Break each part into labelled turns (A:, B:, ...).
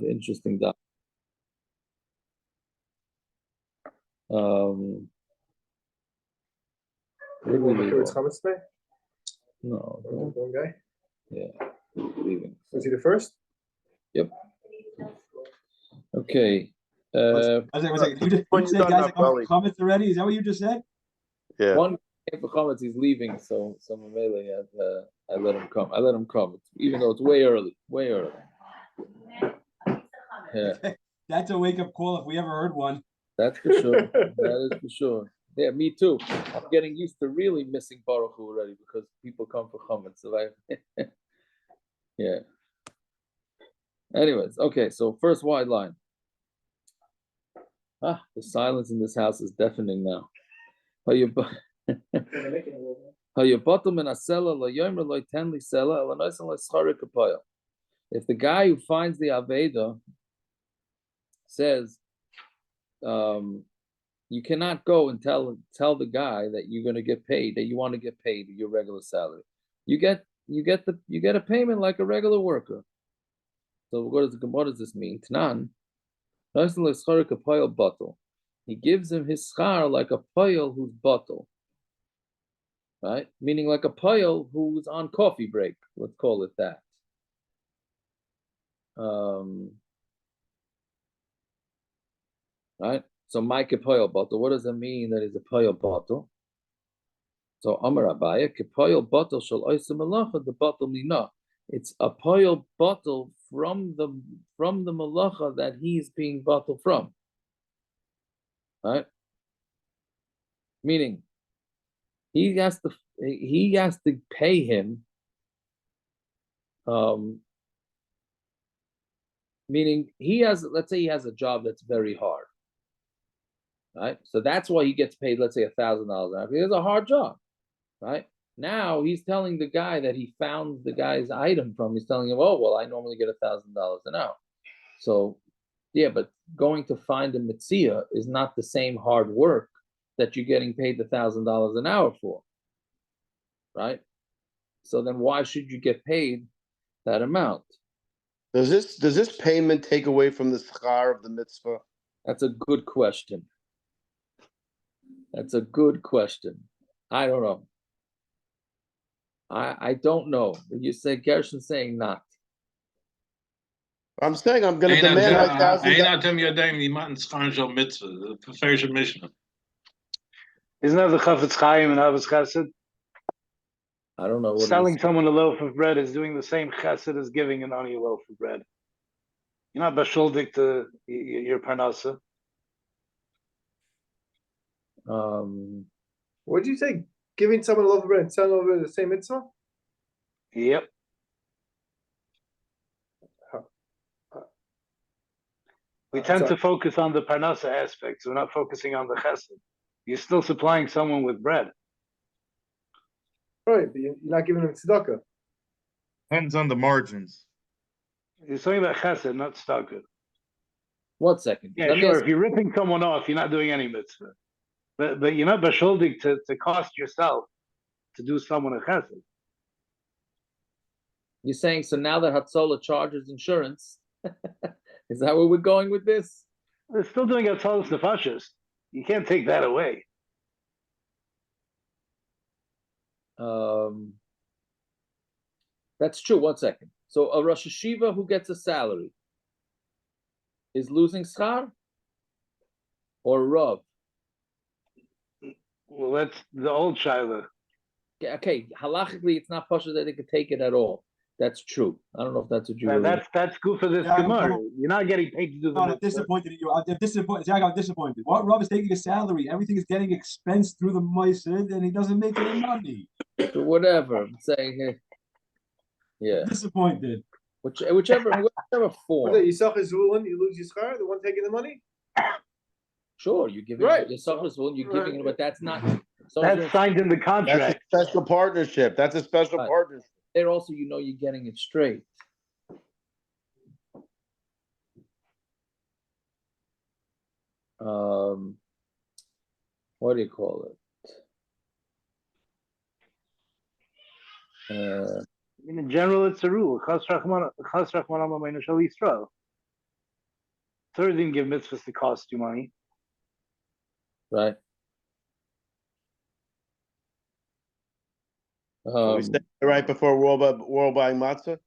A: interesting stuff. Where did we leave off?
B: Chametz today?
A: No.
B: One guy?
A: Yeah, leaving.
B: Was he the first?
A: Yep. Okay.
C: One second. You just said guys are comments already? Is that what you just said?
D: Yeah.
A: One guy for comments, he's leaving, so Mamele I let him come. I let him come, even though it's way early. Way early. Yeah.
C: That's a wake-up call if we ever heard one.
A: That's for sure. That is for sure. Yeah, me too. I'm getting used to really missing Baruch Hu already because people come for comments. So yeah. Anyways, okay, so first wide line. The silence in this house is deafening now. If the guy who finds the Aveda says, you cannot go and tell the guy that you're going to get paid, that you want to get paid your regular salary. You get a payment like a regular worker. So what does this mean? Tnan, he gives him his schar like a poyel who's bottle, right? Meaning like a poyel who's on coffee break. Let's call it that. Right? So my kepoyel bottle. What does that mean? That is a poyel bottle. So Amar Abaya kepoyel bottle shall oisa malacha the bottle mina. It's a poyel bottle from the malacha that he's being bottled from. Right? Meaning he has to pay him. Meaning let's say he has a job that's very hard. Right? So that's why he gets paid, let's say $1,000 an hour. He has a hard job, right? Now he's telling the guy that he found the guy's item from, he's telling him, oh, well, I normally get $1,000 an hour. So, yeah, but going to find a Metzia is not the same hard work that you're getting paid the $1,000 an hour for, right? So then why should you get paid that amount?
D: Does this payment take away from the schar of the mitzvah?
A: That's a good question. That's a good question. I don't know. I don't know. You say Gershon saying not.
D: I'm saying I'm going to demand
E: Mishnah.
F: Isn't that the Chafetz Chaim and Avos Chesed?
A: I don't know. What
F: selling someone a loaf of bread is doing the same chesed as giving an ani a loaf of bread. You're not bashuldik to your parnasa.
B: What did you say? Giving someone a loaf of bread and selling over the same mitzvah?
F: Yep. We tend to focus on the parnasa aspect, so we're not focusing on the chesed. You're still supplying someone with bread.
B: Right, but you're not giving them tzedakah.
E: Depends on the margins.
F: You're talking about chesed, not tzedakah.
A: 1 second.
F: Yeah, sure. If you're ripping someone off, you're not doing any mitzvah. But you're not bashuldik to cost yourself to do someone a chesed.
A: You're saying, so now that Hatzola charges insurance, is that where we're going with this?
F: They're still doing Hatzolas nefashos. You can't take that away.
A: That's true. 1 second. So a Rosh Hashiva who gets a salary is losing schar, or Rav?
F: Well, that's the old Shaila.
A: Okay, halachically, it's not possible that they could take it at all. That's true. I don't know if that's what you.
F: That's good for this Gemara. You're not getting paid to do the.
C: I'm disappointed in you. I'm disappointed. Jack, I'm disappointed. What Rav is taking a salary. Everything is getting expensed through the Moisid, and he doesn't make any money.
A: So whatever. I'm saying, yeah.
C: I'm disappointed.
A: Whichever form.
B: You sell his rule, you lose your schar, the one taking the money.
A: Sure, you're giving your suffers rule, you're giving it, but that's not.
F: That's signed in the contract.
D: That's a special partnership. That's a special partnership.
A: There also, you're getting it straight. What do you call it?
F: In general, it's a rule. Torah didn't give mitzvahs to cost you money.
A: right?
D: We said it right before we're all buying matzah,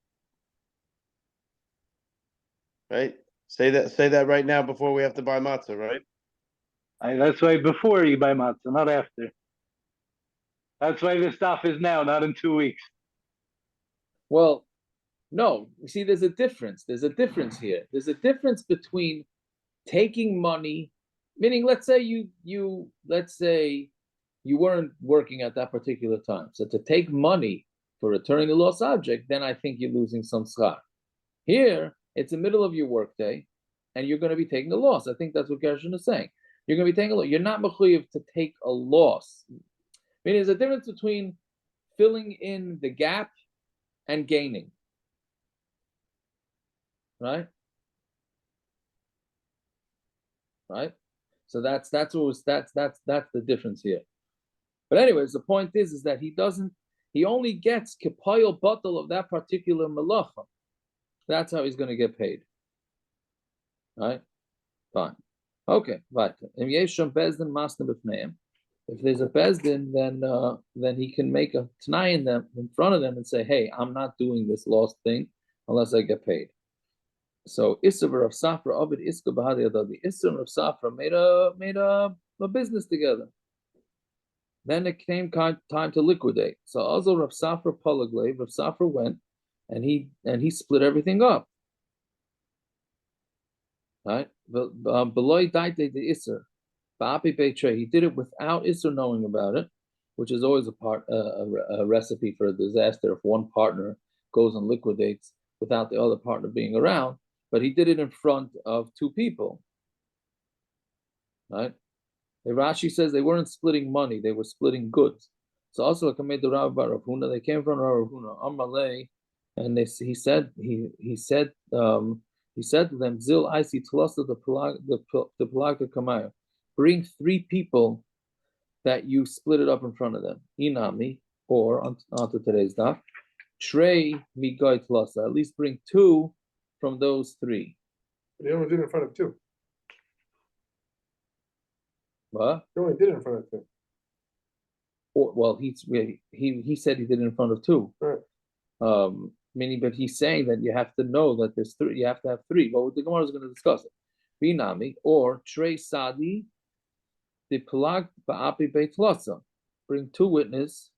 D: right? Say that right now before we have to buy matzah, right?
F: That's why before you buy matzah, not after. That's why the stuff is now, not in 2 weeks.
A: Well, no, you see, there's a difference. There's a difference here. There's a difference between taking money, meaning let's say you weren't working at that particular time. So to take money for returning the lost object, then I think you're losing some schar. Here, it's the middle of your workday, and you're going to be taking a loss. I think that's what Gershon is saying. You're going to be taking a loss. You're not mechuyev to take a loss. Meaning, there's a difference between filling in the gap and gaining. Right? Right? So that's the difference here. But anyways, the point is that he only gets kipayel bottle of that particular malacha. That's how he's going to get paid. Right? Fine. Okay, right. If there's a bezdin, then he can make a t'nai in front of them and say, "Hey, I'm not doing this lost thing unless I get paid." So Issachar of Safra Ovid Iska Bahadiyadad. The Issachar of Safra made a business together. Then it came time to liquidate. So also Rav Safra Polaglev, Rav Safra went and he split everything up. Right? Below died the Isser. He did it without Isser knowing about it, which is always a recipe for a disaster if one partner goes and liquidates without the other partner being around. But he did it in front of two people. Right? Rashi says they weren't splitting money, they were splitting goods. So also made the Rav Bar Rav Huna, they came from Rav Huna, Amalei, and he said to them, Zil Isi Tlasa the Pelaga Kamaya. Bring 3 people that you split it up in front of them. Inami, or onto today's daf. Trey Migai Tlasa. At least bring 2 from those 3.
B: They only did it in front of 2.
A: What?
B: They only did it in front of 2.
A: Well, he said he did it in front of 2.
B: Right.
A: Meaning, but he's saying that you have to know that there's 3. You have to have 3. But the Gemara is going to discuss it. Binami or Trey Sadi, the Pelag Ba'api Beit Lasa. Bring 2 witnesses.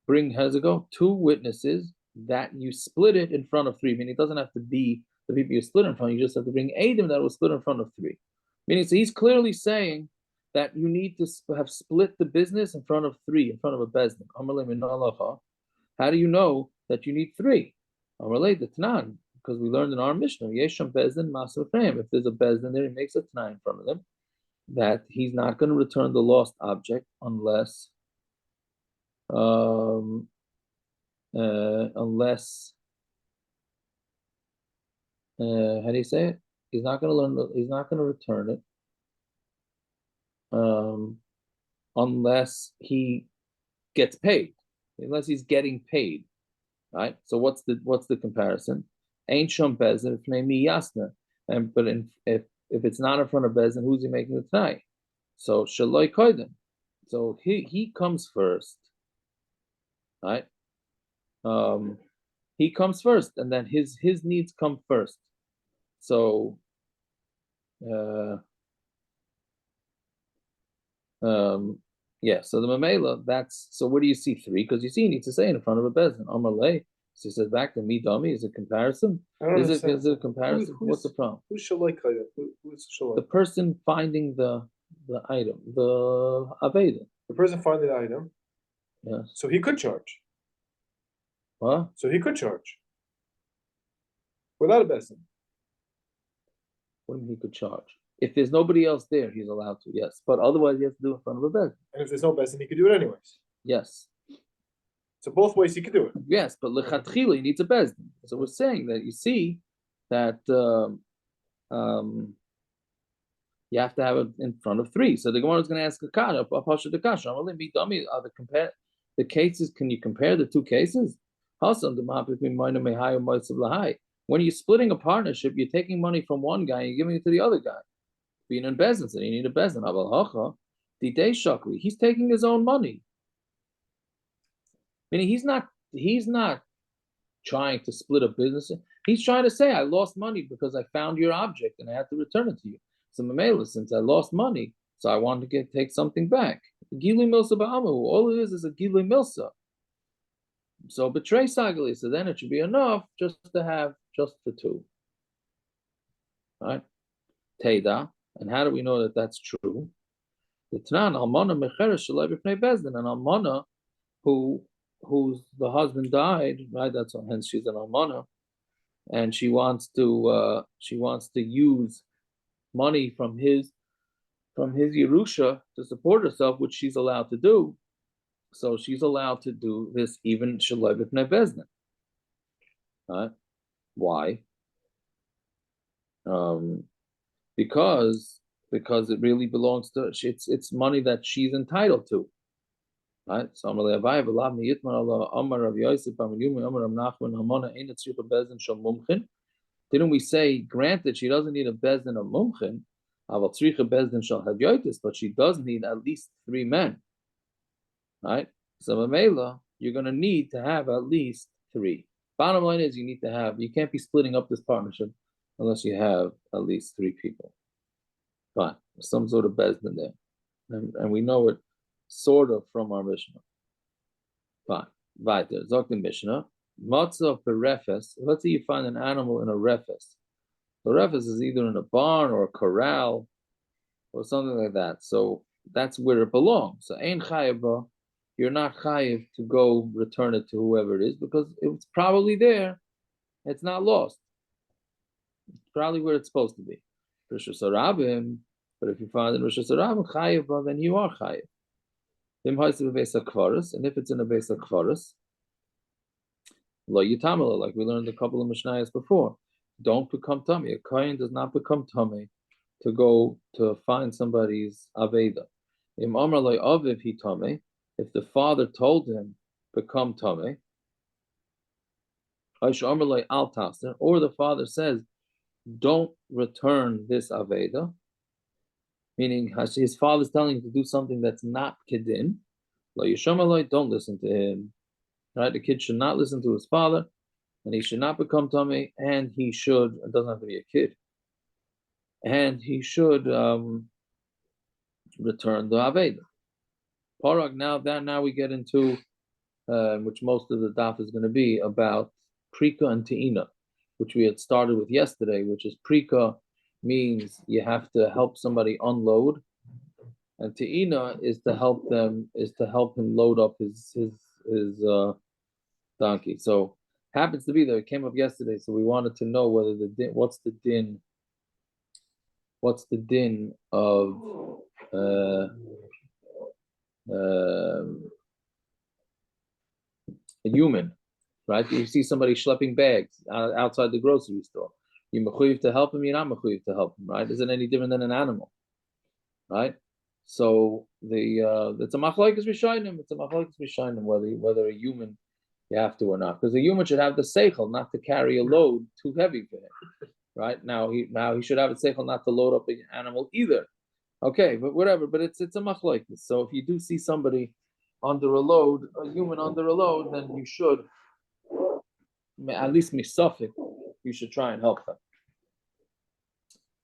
A: Bring, how does it go? 2 witnesses that you split it in front of 3. Meaning, it doesn't have to be the people you split in front. You just have to bring Adam that was split in front of 3. Meaning, so he's clearly saying that you need to have split the business in front of 3, in front of a bezdin. How do you know that you need 3? Because we learned in our Mishnah, Yesham bezdin masav frame. If there's a bezdin there, he makes a t'nai in front of them that he's not going to return the lost object unless how do you say it? He's not going to return it unless he gets paid, unless he's getting paid, right? So what's the comparison? Ain't shom bezin mi yasna, but if it's not in front of bezin, who's he making the t'nai? So shaloi koiden. So he comes first, right? He comes first, and then his needs come first. So yeah, so the mamela, that's, so where do you see 3? Because you see he needs to say in front of a bezin. Amalei. So he says back to me, dummy, is a comparison? Is it a comparison? What's the problem?
B: Who's Shalai Kaya? Who's Shalai?
A: The person finding the item, the Aveda.
B: The person finding the item.
A: Yes.
B: So he could charge.
A: What?
B: So he could charge. Without a bezdin.
A: What do you mean he could charge? If there's nobody else there, he's allowed to, yes. But otherwise, he has to do it in front of a bezdin.
B: And if there's no bezdin, he could do it anyways.
A: Yes.
B: So both ways he could do it.
A: Yes, but lechatchila, he needs a bezdin. So we're saying that you see that you have to have it in front of 3. So the Gemara is going to ask a kasha, a pasha the kasha. The cases. Can you compare the 2 cases? When you're splitting a partnership, you're taking money from one guy and you're giving it to the other guy. Being in bezin, so you need a bezin. He's taking his own money. Meaning he's not trying to split a business. He's trying to say, I lost money because I found your object and I had to return it to you. So Mamela, since I lost money, so I wanted to take something back. Gili Milsa Ba'amu, all it is a Gili Milsa. So betray Sagali, so then it should be enough just to have just for two. Right? Teda, and how do we know that that's true? The Tnan Almana Mecheres Shalai B'Pnei Bezdin, an Almana whose the husband died, right? That's hence she's an almana, and she wants to use money from his Yerusha to support herself, which she's allowed to do. So she's allowed to do this even Shalai B'Pnei Bezdin. Right? Why? Because it really belongs to her. It's money that she's entitled to. Right? So didn't we say, granted, she doesn't need a bezdin of mumchin, but she does need at least 3 men. Right? So Mamela, you're going to need to have at least 3. Bottom line is you can't be splitting up this partnership unless you have at least 3 people. Fine. Some sort of bezdin there. And we know it sort of from our Mishnah. Fine. Weiter. Zok the Mishnah. Matzah berefes. Let's say you find an animal in a refes. The refes is either in a barn or a corral or something like that. So that's where it belongs. So ein chayiv, you're not chayiv to go return it to whoever it is because it's probably there. It's not lost. It's probably where it's supposed to be. Rosh Hashanah, but if you find it in Rosh Hashanah chayiv, then you are chayiv. And if it's in a base of kvaris, lo yitamela, like we learned a couple of mishnayos before, don't become tummy. A kohen does not become tummy to go to find somebody's aveda. Im amar lo aviv he tummy. If the father told him become tummy, or the father says, don't return this aveda, meaning his father's telling him to do something that's not kedin, don't listen to him. Right? The kid should not listen to his father, and he should not become tummy, and he should, it doesn't have to be a kid, and he should return the aveda. Parag, now we get into which most of the daf is going to be about prika and te'ina, which we had started with yesterday, which is prika means you have to help somebody unload, and te'ina is to help him load up his donkey. So happens to be that it came up yesterday, so we wanted to know whether what's the din of a human, right? You see somebody schlepping bags outside the grocery store. You're mechuyev to help him, you're not mechuyev to help him, right? Is it any different than an animal? Right? So it's a machlokes rishonim. It's a machlokes rishonim whether a human you have to or not, because a human should have the seichel not to carry a load too heavy for him. Right? Now he should have a seichel not to load up an animal either. Okay, but whatever. But it's a machlokes. So if you do see somebody under a load, a human under a load, then you should at least misafik. You should try and help them.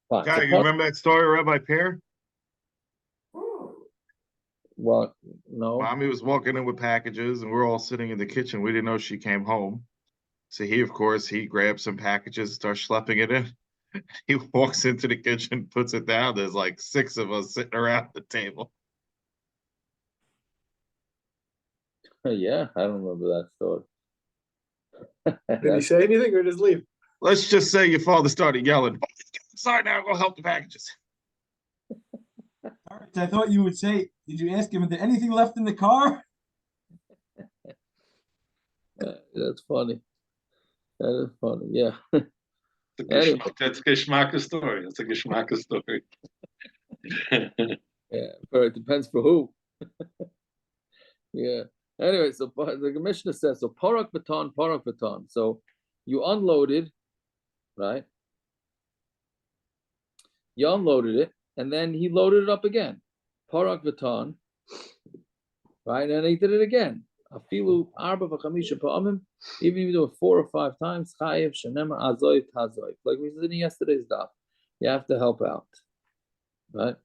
A: Fine.
E: Guy, you remember that story, Rabbi Pear?
A: Well, no.
E: Mommy was walking in with packages, and we're all sitting in the kitchen. We didn't know she came home. So he grabs some packages, starts schlepping it in. He walks into the kitchen, puts it down. There's like 6 of us sitting around the table.
A: Yeah, I don't remember that story.
B: Did he say anything or just leave?
E: Let's just say your father started yelling, sorry, now go help the packages.
C: All right, I thought you would say, did you ask him, is there anything left in the car?
A: That's funny. That is funny, yeah.
E: That's a geschmacka story. It's a geschmacka story.
A: Yeah, but it depends for who. Yeah. Anyway, so the Mishnah says, so parak baton. So you unloaded, right? You unloaded it, and then he loaded it up again. Parak baton, right? And he did it again. Afilu arba v'chamisha pa'amim, even if you do it 4 or 5 times, chayev shenemar azoy tazoy. Like we said in yesterday's daf, you have to help out, right?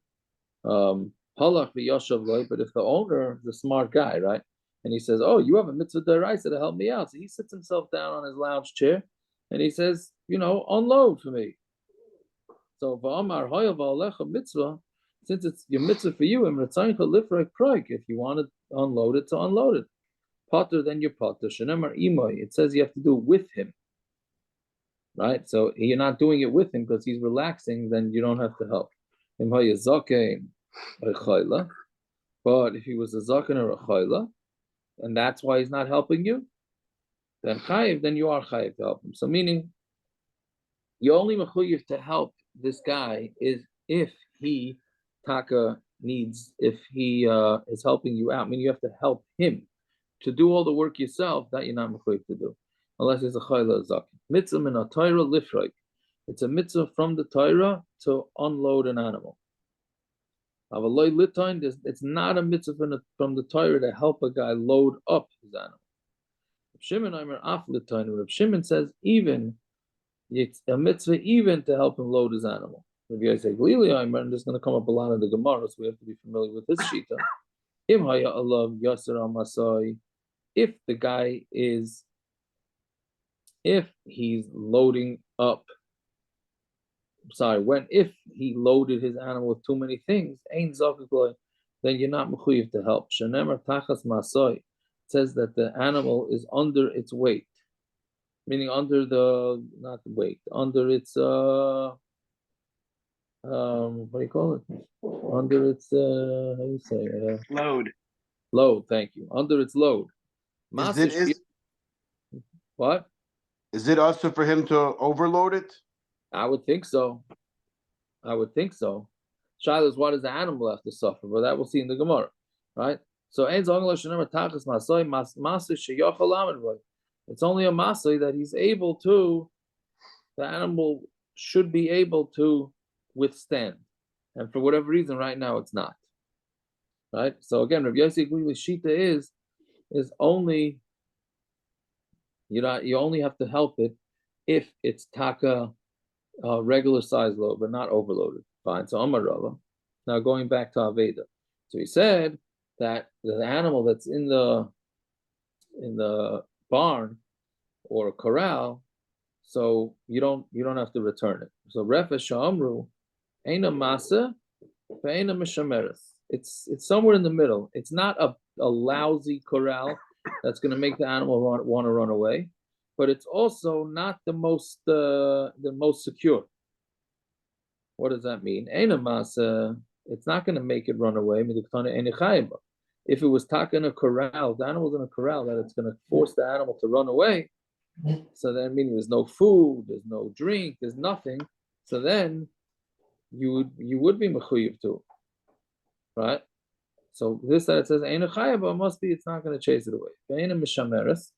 A: Halach v'yoshav loy, but if the owner, the smart guy, right, and he says, "Oh, you have a mitzvah deraisa to help me out," so he sits himself down on his lounge chair, and he says, unload for me. So v'amar hoyav alecha mitzvah, since it's your mitzvah for you, if you want to unload it, to unload it. Potter, then you're potter. Shenemar imoy. It says you have to do it with him, right? So you're not doing it with him because he's relaxing. Then you don't have to help. But if he was a zaken or a chayla, and that's why he's not helping you, then chayiv, then you are chayiv to help him. So meaning, you're only mechuyev to help this guy is if he taka needs, if he is helping you out. I mean, you have to help him. To do all the work yourself, that you're not mechuyev to do, unless it's a chayla zaken. Mitzvah min ha-Torah lifroik. It's a mitzvah from the Torah to unload an animal. It's not a mitzvah from the Torah to help a guy load up his animal. Rav Shimon says even it's a mitzvah even to help him load his animal. And there's going to come up a lot of the Gemara, so we have to be familiar with this shita. If the guy is, if he's loading up, if he loaded his animal with too many things, then you're not mechuyev to help. Shenemar tachas masoi says that the animal is under its weight, meaning under the, not the weight, under its what do you call it? Under its how do you say
F: Load.
A: Load. Thank you. Under its load. What?
D: Is it also for him to overload it?
A: I would think so. Shiloh is, what does the animal have to suffer? But that we'll see in the Gemara, right? So it's only a masai that he's able to, the animal should be able to withstand. And for whatever reason, right now it's not. Right? So again, Rabbi Yossi Glili's shita is only, you only have to help it if it's taka regular size load, but not overloaded. Fine. So Amar Rava. Now going back to Aveda. So he said that the animal that's in the barn or corral, so you don't have to return it. So Refa Shamru, Eina Masa, Eina Mishameres. It's somewhere in the middle. It's not a lousy corral that's going to make the animal want to run away, but it's also not the most secure. What does that mean? It's not going to make it run away. If it was taka in a corral, the animal's in a corral, that it's going to force the animal to run away. So that means there's no food, there's no drink, there's nothing. So then you would be mechuyev to, right? So this that it says Eina Chayaba must be it's not going to chase it away. Eina Mishameres,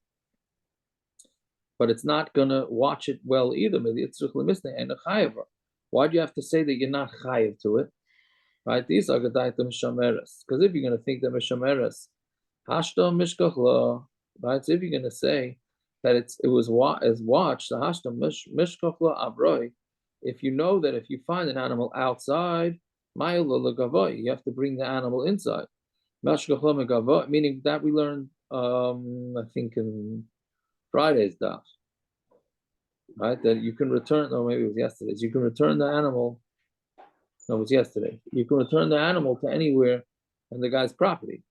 A: but it's not going to watch it well either. Maybe it's Eina Chayaba. Why do you have to say that you're not chayiv to it? Right? These are Gadaita Mishameres. Because if you're going to think that Mishameres, Hashta Mishkachla, right? So if you're going to say that it was watched, the Hashta Mishkachla Abroi, if you know that if you find an animal outside, you have to bring the animal inside. Meaning that we learned, I think in Friday's daf, right? That you can return, or maybe it was yesterday's. You can return the animal. No, it was yesterday. You can return the animal to anywhere in the guy's property.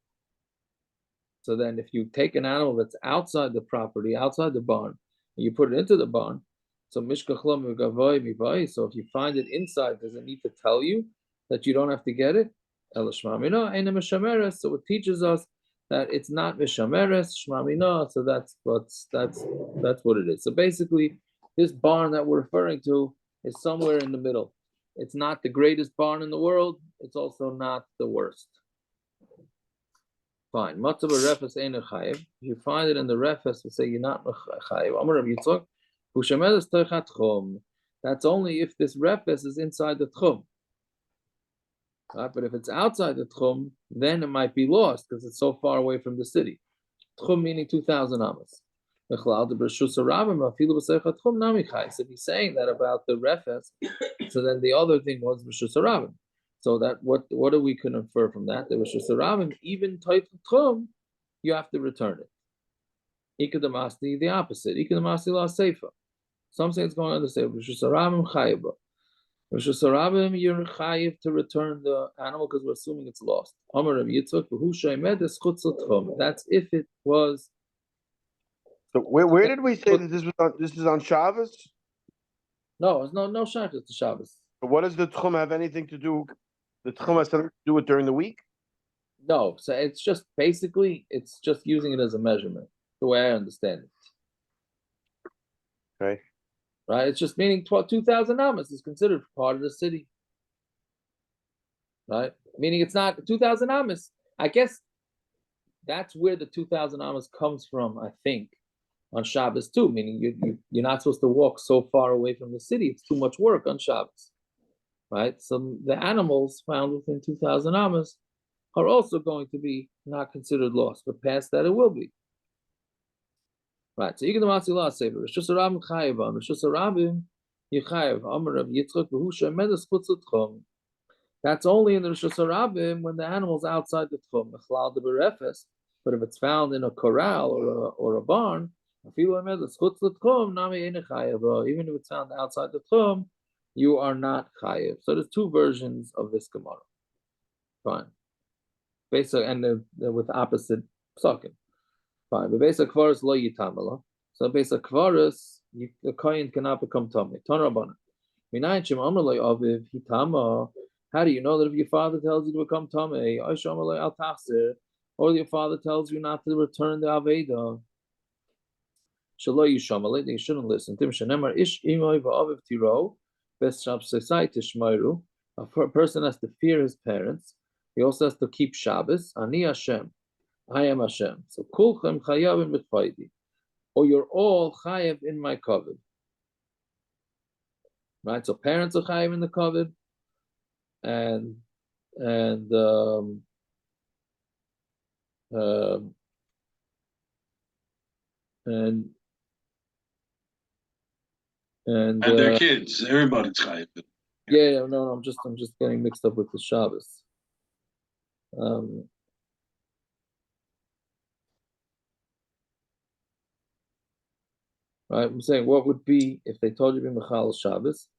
A: So then, if you take an animal that's outside the property, outside the barn, and you put it into the barn, so mishkachlam gavoy mivay. So if you find it inside, does it need to tell you that you don't have to get it? So it teaches us that it's not mishameres shmamina. So that's what it is. So basically, this barn that we're referring to is somewhere in the middle. It's not the greatest barn in the world. It's also not the worst. Fine. Matzav refes ein chayiv. You find it in the refes to say you're not chayiv. Amar Rav Yitzchak, Hushamedes toichat chum. That's only if this refes is inside the tchum. Right? But if it's outside the tchum, then it might be lost because it's so far away from the city. Tchum meaning 2,000 amas. So if he's saying that about the refes, so then the other thing was Rishus Harabim. So that what do we can infer from that? That Rishus Harabim, even Toit Tchum, you have to return it. Ikadamasti, the opposite. Ikadamasti la seifa. Some say it's going on the seifa. Rishus Harabim chayiba. Rishus Harabim, you're chayiv to return the animal because we're assuming it's lost. Amar Rav Yitzchak, v'hu shemed es chutz l'tchum. That's if it was.
D: So where did we say that this is on Shabbos?
A: No, it's no Shabbos to Shabbos.
D: But what does the tchum have anything to do? The tchum has something to do with during the week?
A: No, so it's just basically it's just using it as a measurement, the way I understand it.
D: Okay.
A: Right? It's just meaning 2,000 amas is considered part of the city. Right? Meaning it's not 2,000 amas. I guess that's where the 2,000 amas comes from, I think, on Shabbos too, meaning you're not supposed to walk so far away from the city. It's too much work on Shabbos. Right? So the animals found within 2,000 amas are also going to be not considered lost, but past that it will be. Right. So you can the law say, Rishus Harabim chayiv, Rishus Harabim yichayiv. Amar Rav Yitzchak v'hu shemedes chutz l'tchum. That's only in the Rishus Harabim when the animal's outside the tchum. Mechlal de berefes. But if it's found in a corral or a barn, even if it's found outside the tchum, you are not chayiv. So there's two versions of this Gemara. Fine. Basic and with opposite psakim. Fine. But basic kvaris lo yitamala. So basic kvaris, the kohen cannot become tummy. Tanrabana. Minayin shem amar lo aviv hitama. How do you know that if your father tells you to become tummy, or your father tells you not to return the aveda? Shalo yishamale, they shouldn't listen. Tim shenemar ish imoy va'aviv tiro, b'shab sesai tishmayru. A person has to fear his parents. He also has to keep Shabbos. Ani Hashem, I am Hashem. So kulchem chayavim b'chaydi, or you're all chayav in my covet. Right. So parents are chayav in the covet, and
G: their kids, everybody's chayiv.
A: Yeah, no, I'm just getting mixed up with the Shabbos. Right, I'm saying what would be if they told you to be Mechal Shabbos?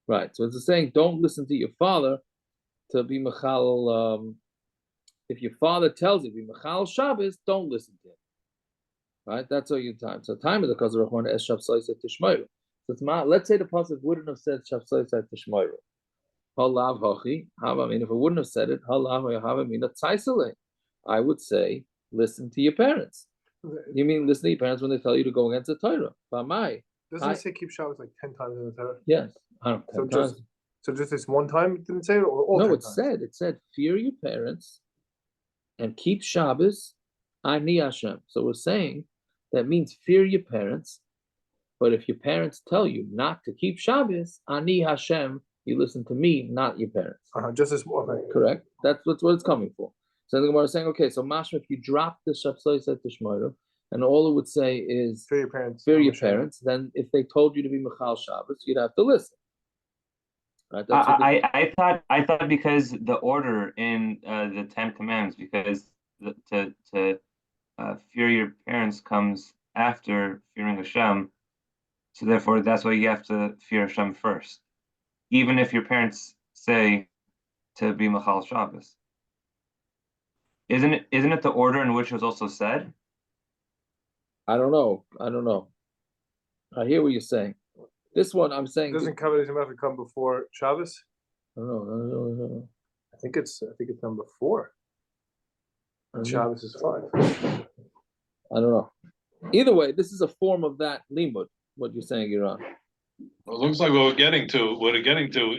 A: Right, so it's saying don't listen to your father to be Mechal. If your father tells you to be Mechal Shabbos, don't listen to him. Right, that's all your time. So time is the cause of Rahman es Shabsai said Tishmayru. So let's say the pasuk wouldn't have said Shabsai said Tishmayru. Halav hachi. I mean, if it wouldn't have said it, halav hachi tzaisale. I would say listen to your parents. You mean listen to your parents when they tell you to go against the Torah? Doesn't
B: it say keep Shabbos like 10 times in the Torah?
A: Yes. I don't know.
B: So just this one time it didn't say it, or all
A: no,
B: 10
A: it
B: times?
A: said fear your parents and keep Shabbos. Ani Hashem. So we're saying that means fear your parents, but if your parents tell you not to keep Shabbos, Ani Hashem, you listen to me, not your parents.
B: Just as okay.
A: Correct. That's what it's coming for. So the Gemara is saying, okay, so mashma, if you drop the Shabsai said Tishmayru, and all it would say is
B: fear your parents.
A: Then if they told you to be Mechal Shabbos, you'd have to listen. Right?
H: I thought because the order in the Ten Commandments, because to fear your parents comes after fearing Hashem, so therefore that's why you have to fear Hashem first, even if your parents say to be Mechal Shabbos. Isn't it the order in which it was also said?
A: I don't know. I hear what you're saying. This one I'm saying
B: doesn't Kabbalah have to come before Shabbos?
A: I don't know.
B: I think it's number 4. And Shabbos is 5.
A: I don't know. Either way, this is a form of that limud. What you're saying, Iran.
G: Well, it looks like what we're getting to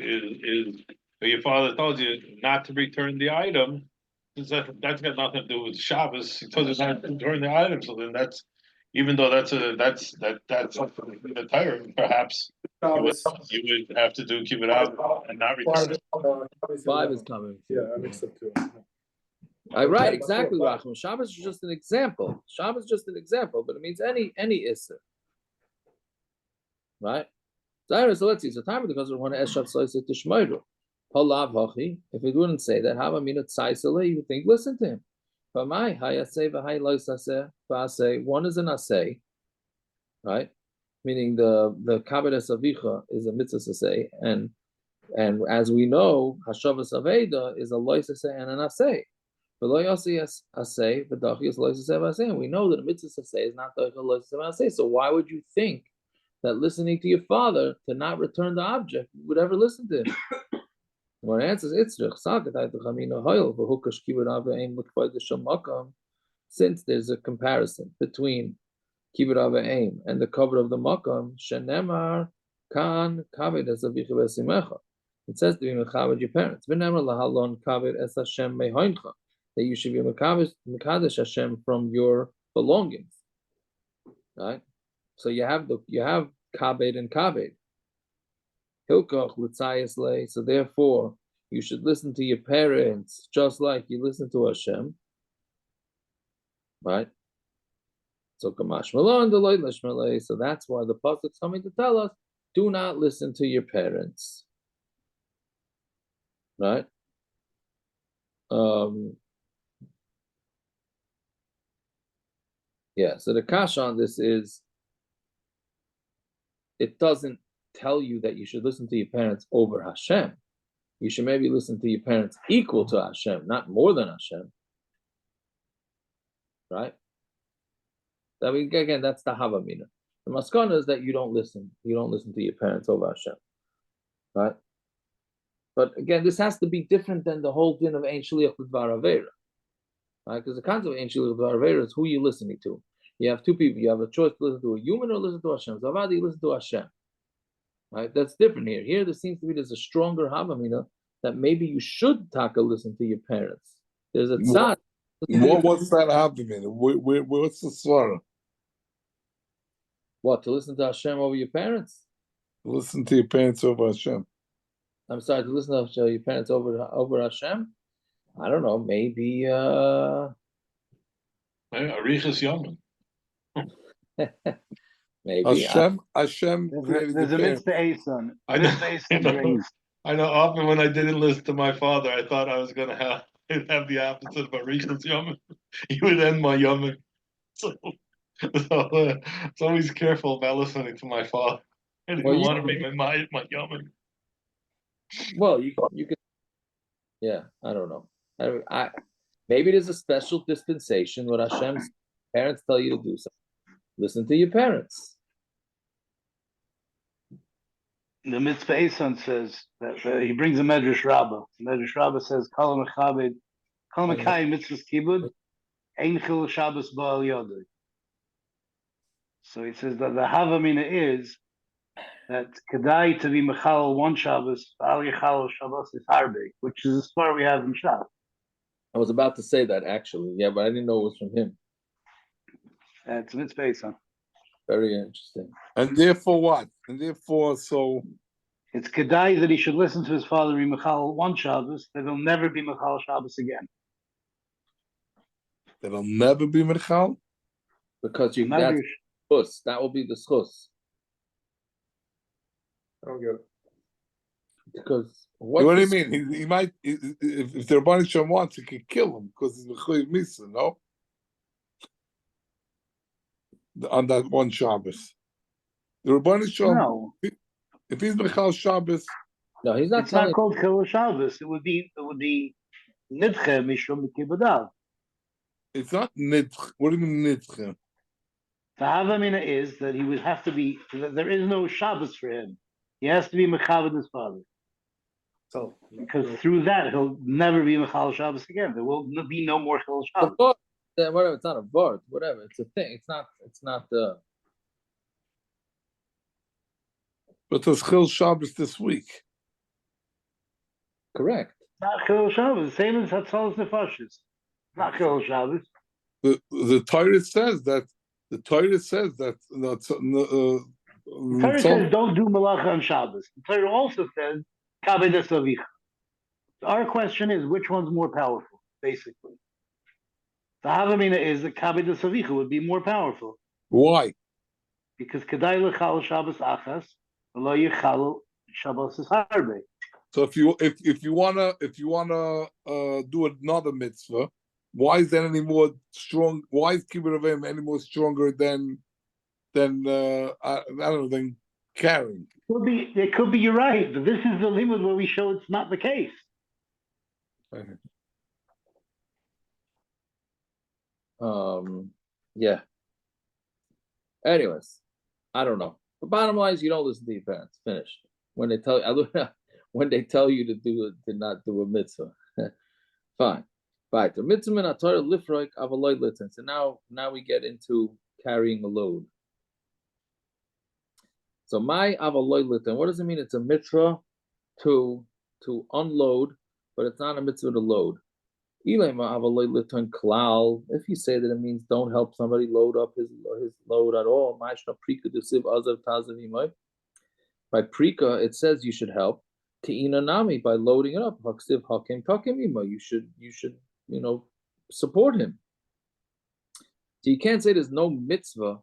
G: is But your father told you not to return the item. That's got nothing to do with Shabbos. He told you not to return the item, so then that's even though that's something in the Torah, perhaps you would have to do kibbut out and not return.
A: 5 is coming.
B: Yeah, I mixed up too.
A: Right, exactly, Rachman. Shabbos is just an example. Shabbos is just an example, but it means any Isser. Right? So let's see. So time because we want to eshav soiset to shmoiru. Palav hachi. If it wouldn't say that, how minut saisele, you would think, listen to him. But my hayaseh v'hay loisaseh v'aseh. One is an aseh, right? Meaning the kabedes avicha is a mitzvah aseh, and as we know, hashavas aveda is a loisaseh and an aseh. But loyasi aseh v'dachi is loisaseh v'aseh. And we know that a mitzvah aseh is not the loisaseh v'aseh. So why would you think that listening to your father to not return the object would ever listen to him? One answers since there's a comparison between kibbut avayim and the cover of the makam, shenemar kan kaved es avicha v'esimecha. It says to be mekaved your parents. V'nemar lahalon kaved es Hashem mehoincha, that you should be mekadesh Hashem from your belongings. Right. So you have kabed and kabed. Hilkoch l'tzayis lei. So therefore, you should listen to your parents just like you listen to Hashem. Right? So kamash malon deloy lishmalei. So that's why the pasuk's coming to tell us: do not listen to your parents. Right? Yeah. So the kasha on this is, it doesn't tell you that you should listen to your parents over Hashem. You should maybe listen to your parents equal to Hashem, not more than Hashem. Right? That we again, that's the Havamina. The maskana is that you don't listen. You don't listen to your parents over Hashem. Right? But again, this has to be different than the whole din of Ein Shliach L'Dvar Avera. Right? Because the concept of Ein Shliach L'Dvar Avera is who you're listening to. You have two people. You have a choice to listen to a human or listen to Hashem. So Avadi, you listen to Hashem. Right? That's different here. Here, there seems to be there's a stronger Havamina that maybe you should taka listen to your parents. There's a tzad.
I: What's that Havamina? What's the svara?
A: What, to listen to Hashem over your parents?
I: Listen to your parents over Hashem.
A: I'm sorry, to listen to your parents over Hashem? I don't know, maybe
G: Arichas Yomi.
A: maybe
I: Hashem created
F: there's a mitzvah Eson.
G: I know often when I didn't listen to my father, I thought I was gonna have the opposite of Arichas Yomi. He would end my Yomi. So it's always careful about listening to my father. I didn't want to make my Yomi.
A: Well, you could, yeah, I don't know. I maybe there's a special dispensation where Hashem's parents tell you to do something. Listen to your parents.
F: The mitzvah Eson says that he brings a Medrash Rabbah. The Medrash Rabbah says, "Kol mechabed, kol mekayim mitzvahs kibud, ein chil Shabbos ba'al yodei." So he says that the Havamina is that kedai to be mechal one Shabbos, ba'al yechal Shabbos is harbe, which is as far we have in Shabbos.
A: I was about to say that actually, yeah, but I didn't know it was from him.
F: It's mitzvah Eson.
A: Very interesting.
I: And therefore what? And therefore, so
F: it's kedai that he should listen to his father in Michal one Shabbos, that he'll never be Michal Shabbos again.
I: That'll never be Michal?
A: Because that's schus. That will be the schus.
B: I don't get it.
A: Because
I: what do you mean? He might, if the Rabbanit Shem wants, he could kill him because he's Mechuyev Misa, no? On that one Shabbos. The Rabbanit Shem,
F: no.
I: If he's Michal Shabbos,
A: no, he's not.
F: It's not called Chil Shabbos. It would be Nidche Mishum Kibbadav.
I: It's not Nidche. What do you mean Nidche?
F: The Havamina is that he would have to be. There is no Shabbos for him. He has to be Mechaved his father.
B: So
F: because through that he'll never be Michal Shabbos again. There will be no more Chil Shabbos.
A: Whatever, it's not a vart, whatever. It's a thing. It's not the.
I: But there's Chil Shabbos this week.
A: Correct.
F: Not Chil Shabbos. Same as Hatzalas Nefashis. Not Chil Shabbos.
I: The Torah says that the Torah says that
F: The Torah says don't do malacha on Shabbos. The Torah also says kabed esavicha. Our question is which one's more powerful, basically. The Havamina is that kabed esavicha would be more powerful
I: why?
F: because kedai lechal Shabbos achas v'lo yichal Shabbos harbe.
I: So if you wanna do another mitzvah, why is that any more strong? Why is kibbutz avim any more stronger than I don't know, than carrying?
F: It could be you're right, but this is the limit where we show it's not the case.
A: Yeah. Anyways, I don't know. The bottom line is you don't listen to your parents. Finished. When they tell you to do it, to not do a mitzvah. Fine. Right. The mitzvah in Torah lifroik avaloy litin. So now we get into carrying a load. So my avaloy litin. What does it mean? It's a mitzvah to unload, but it's not a mitzvah to load. If you say that it means don't help somebody load up his load at all, by prika it says you should help. Nami by loading it up. You should support him. So you can't say there's no mitzvah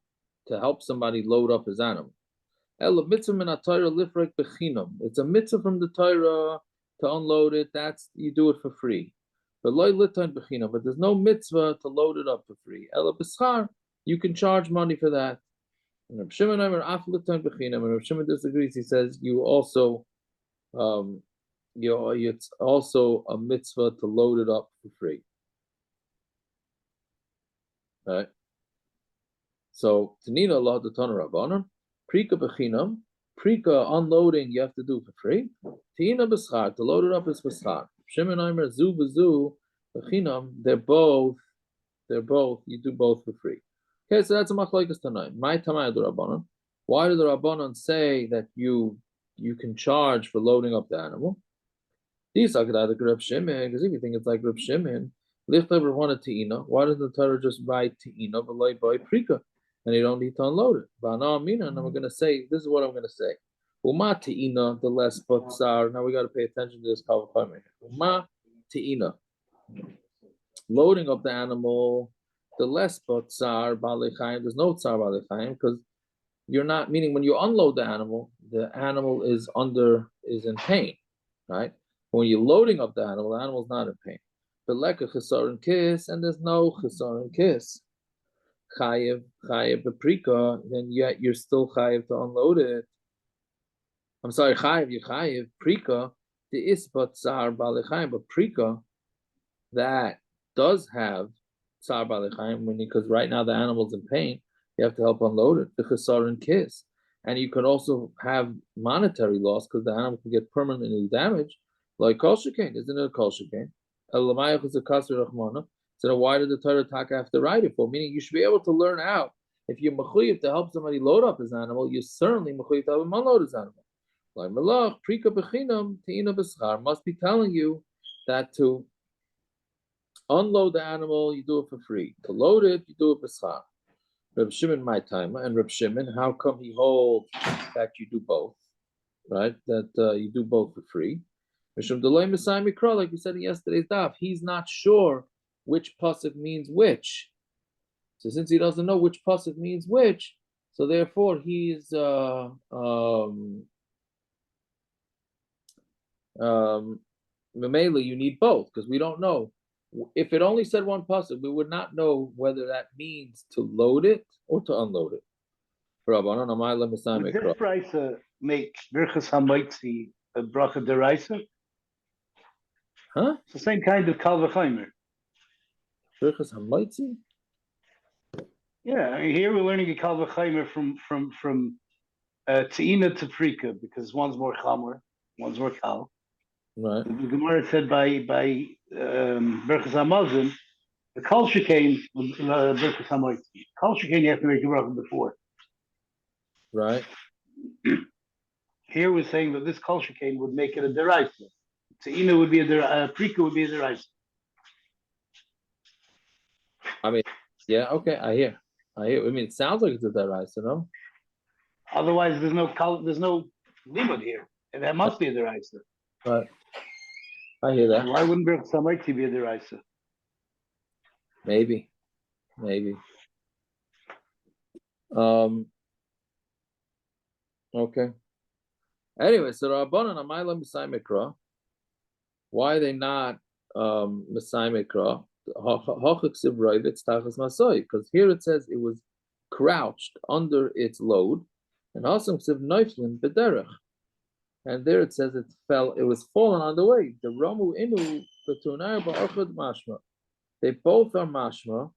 A: to help somebody load up his animal. It's a mitzvah from the Torah to unload it. You do it for free. But there's no mitzvah to load it up for free. You can charge money for that. And Reb Shimon disagrees. He says you also, it's also a mitzvah to load it up for free. Right. So Tanina Allah the Tanur Rabbanon, Prika Bechinam, Prika unloading you have to do for free. Tina B'schar, to load it up is B'schar. Shimon Aimer Zu B'zu Bechinam, they're both you do both for free. Okay, so that's a machlokes tonight. My Tamay the Rabbanon. Why do the Rabbanon say that you can charge for loading up the animal? These are Reb Shimon, because if you think it's like Reb Shimon, Lichtlever wanted Te'ina. Why doesn't the Torah just write Te'ina v'loi by Prika? And you don't need to unload it. And I'm going to say, this is what I'm going to say. Uma Te'ina, the less Batzar. Now we got to pay attention to this Kavakameh. Uma Te'ina. Loading up the animal, the less Batzar Baalei Chaim. There's no Tsar Baalei Chaim because you're not, meaning when you unload the animal is in pain, right? When you're loading up the animal's not in pain. But like a chesaron kiss, and there's no chesaron kiss. Chayev beprika, then yet you're still chayev to unload it. I'm sorry, you chayev prika the isbat tsar balechaim, but prika that does have tsar balechaim, because right now the animal's in pain. You have to help unload it. The chesaron kiss, and you can also have monetary loss because the animal can get permanently damaged. Like kol shekain, isn't it a kol shekain? So why did the Torah talk after write it for? Meaning you should be able to learn out. If you're mechuyev to help somebody load up his animal, you're certainly mechuyev to help him unload his animal. Like malach prika bechinam teina b'schar must be telling you that to unload the animal you do it for free. To load it you do it b'schar. Reb Shimon my time and Reb Shimon, how come he holds that you do both, right? That you do both for free. Like we said in yesterday's daf, he's not sure which pasuk means which. So since he doesn't know which pasuk means which, so therefore he's Mamela, you need both because we don't know. If it only said one pasuk, we would not know whether that means to load it or to unload it.
F: Would this price make Birchas HaMoitzi a bracha deraisa?
A: Huh?
F: It's the same kind of Kal V'chaimer.
A: Birchas HaMoitzi?
F: Yeah, I mean, here we're learning a Kal V'chaimer from Te'ina to Prika because one's more Chamer, one's more Kal.
A: Right.
F: The Gemara said by Birchas HaMazon, the Kal Shekain Birchas HaMoitzi. Kal Shekain you have to make a bracha before.
A: Right.
F: Here we're saying that this Kal Shekain would make it a deraisa. Ina would be a Prika would be a deraisa.
A: I mean, yeah, okay, I hear. I mean, it sounds like it's a deraisa, no?
F: Otherwise, there's no limud here, and that must be a deraisa.
A: Right. I hear that.
F: Why wouldn't Berch Samaiti be a deraisa?
A: Maybe. Okay. Anyway, so Rabbanan Amayla Misai Mikra. Why are they not Misai Mikra? Because here it says it was crouched under its load, and Hasam Ksiv Neiflin Bederech. And there it says it was fallen on the way. The Ramu Inu Betunai Ba'achad Mashma. They both are mashma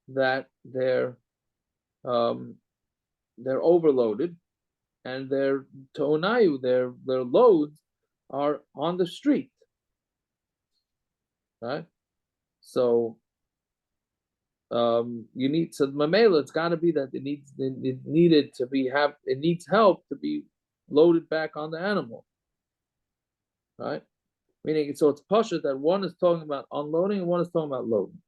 A: that they're overloaded, and their tonayu, their loads are on the street. Right? So you need mamela, it's gotta be that it needs help to be loaded back on the animal. Right? Meaning, so it's pasha that one is talking about unloading and one is talking about loading.